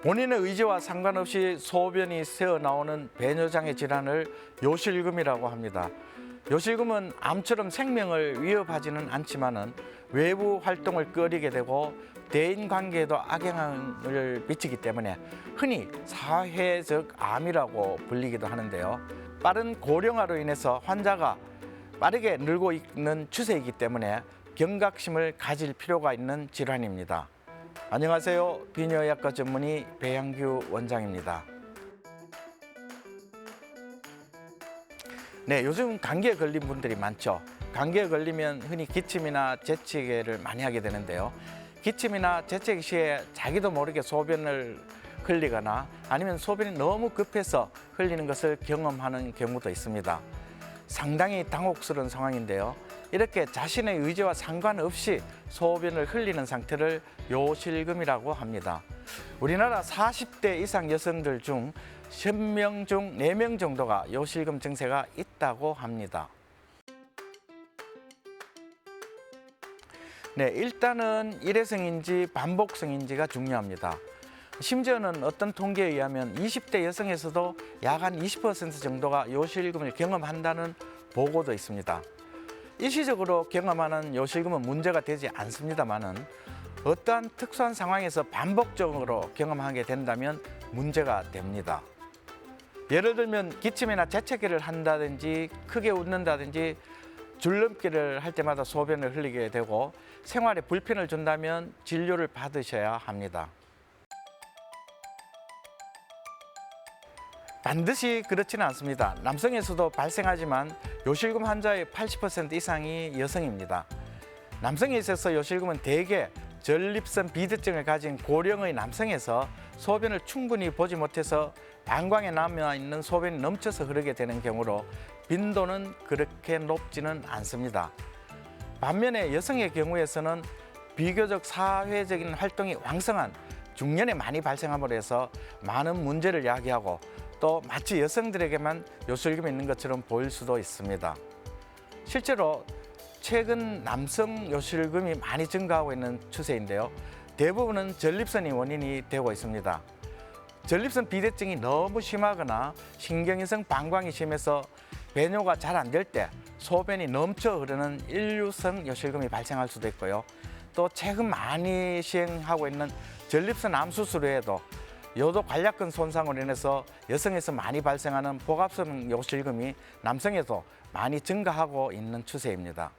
본인의 의지와 상관없이 소변이 새어나오는 배뇨장애 질환을 요실금이라고 합니다. 요실금은 암처럼 생명을 위협하지는 않지만은 외부 활동을 꺼리게 되고 대인관계에도 악영향을 미치기 때문에 흔히 사회적 암이라고 불리기도 하는데요. 빠른 고령화로 인해서 환자가 빠르게 늘고 있는 추세이기 때문에 경각심을 가질 필요가 있는 질환입니다. 안녕하세요. 비뇨의학과 전문의 배양규 원장입니다. 네, 요즘 감기에 걸린 분들이 많죠. 감기에 걸리면 흔히 기침이나 재채기를 많이 하게 되는데요. 기침이나 재채기 시에 자기도 모르게 소변을 흘리거나 아니면 소변이 너무 급해서 흘리는 것을 경험하는 경우도 있습니다. 상당히 당혹스러운 상황인데요. 이렇게 자신의 의지와 상관없이 소변을 흘리는 상태를 요실금이라고 합니다. 우리나라 40대 이상 여성들 중 10명 중 4명 정도가 요실금 증세가 있다고 합니다. 네, 일단은 일회성인지 반복성인지가 중요합니다. 심지어는 어떤 통계에 의하면 20대 여성에서도 약 한 20% 정도가 요실금을 경험한다는 보고도 있습니다. 일시적으로 경험하는 요실금은 문제가 되지 않습니다만은 어떠한 특수한 상황에서 반복적으로 경험하게 된다면 문제가 됩니다. 예를 들면 기침이나 재채기를 한다든지 크게 웃는다든지 줄넘기를 할 때마다 소변을 흘리게 되고 생활에 불편을 준다면 진료를 받으셔야 합니다. 반드시 그렇지는 않습니다. 남성에서도 발생하지만 요실금 환자의 80% 이상이 여성입니다. 남성에 있어서 요실금은 대개 전립선 비대증을 가진 고령의 남성에서 소변을 충분히 보지 못해서 방광에 남아있는 소변이 넘쳐서 흐르게 되는 경우로 빈도는 그렇게 높지는 않습니다. 반면에 여성의 경우에서는 비교적 사회적인 활동이 왕성한 중년에 많이 발생함으로 해서 많은 문제를 야기하고 또 마치 여성들에게만 요실금이 있는 것처럼 보일 수도 있습니다. 실제로 최근 남성 요실금이 많이 증가하고 있는 추세인데요. 대부분은 전립선이 원인이 되고 있습니다. 전립선 비대증이 너무 심하거나 신경이성 방광이 심해서 배뇨가 잘 안 될 때 소변이 넘쳐 흐르는 일류성 요실금이 발생할 수도 있고요. 또 최근 많이 시행하고 있는 전립선 암 수술 외에도 요도 관략근 손상으로 인해서 여성에서 많이 발생하는 복압성 요실금이 남성에도 많이 증가하고 있는 추세입니다.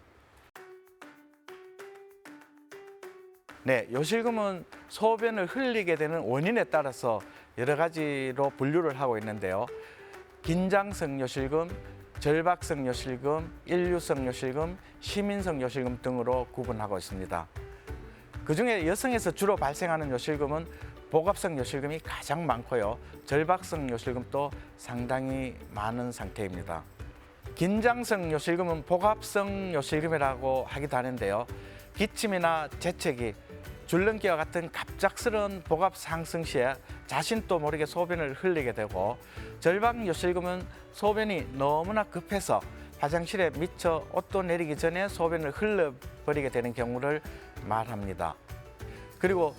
네, 요실금은 소변을 흘리게 되는 원인에 따라서 여러 가지로 분류를 하고 있는데요. 긴장성 요실금, 절박성 요실금, 일류성 요실금, 시민성 요실금 등으로 구분하고 있습니다. 그중에 여성에서 주로 발생하는 요실금은 복압성 요실금이 가장 많고요. 절박성 요실금도 상당히 많은 상태입니다. 긴장성 요실금은 복압성 요실금이라고 하기도 하는데요. 기침이나 재채기, 줄넘기와 같은 갑작스러운 복압 상승 시에 자신도 모르게 소변을 흘리게 되고, 절박 요실금은 소변이 너무나 급해서 화장실에 미처 옷도 내리기 전에 소변을 흘려버리게 되는 경우를 말합니다. 그리고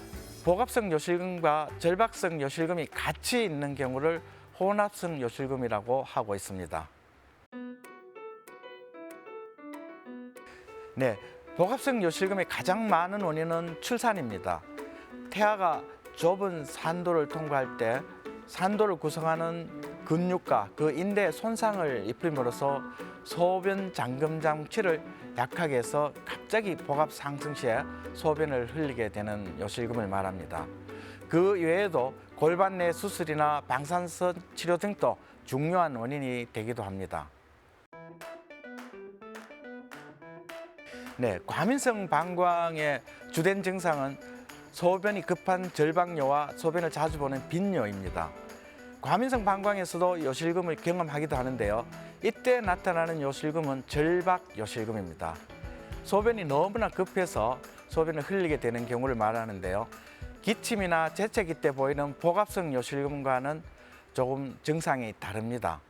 복압성 요실금과 절박성 요실금이 같이 있는 경우를 혼합성 요실금이라고 하고 있습니다. 네, 복압성 요실금의 가장 많은 원인은 출산입니다. 태아가 좁은 산도를 통과할 때 산도를 구성하는 근육과 그 인대에 손상을 입힘으로써 소변 잠금 장치를 약하게 해서 갑자기 복압 상승 시에 소변을 흘리게 되는 요실금을 말합니다. 그 외에도 골반 내 수술이나 방사선 치료 등도 중요한 원인이 되기도 합니다. 네, 과민성 방광의 주된 증상은 소변이 급한 절박뇨와 소변을 자주 보는 빈뇨입니다. 과민성 방광에서도 요실금을 경험하기도 하는데요. 이때 나타나는 요실금은 절박 요실금입니다. 소변이 너무나 급해서 소변을 흘리게 되는 경우를 말하는데요. 기침이나 재채기 때 보이는 복압성 요실금과는 조금 증상이 다릅니다.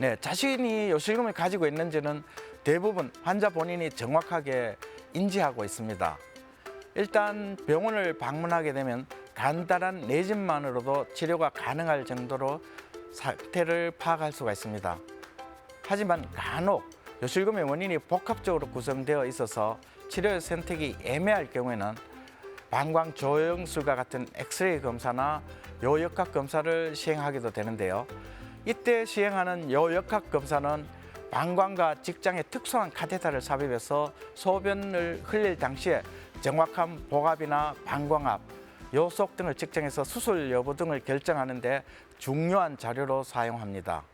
네, 자신이 요실금을 가지고 있는지는 대부분 환자 본인이 정확하게 인지하고 있습니다. 일단 병원을 방문하게 되면 간단한 내진만으로도 치료가 가능할 정도로 상태를 파악할 수가 있습니다. 하지만 간혹 요실금의 원인이 복합적으로 구성되어 있어서 치료 선택이 애매할 경우에는 방광 조영술과 같은 엑스레이 검사나 요역학 검사를 시행하게도 되는데요. 이때 시행하는 요역학 검사는 방광과 직장에 특수한 카테터를 삽입해서 소변을 흘릴 당시에 정확한 복압이나 방광압, 요속 등을 측정해서 수술 여부 등을 결정하는 데 중요한 자료로 사용합니다.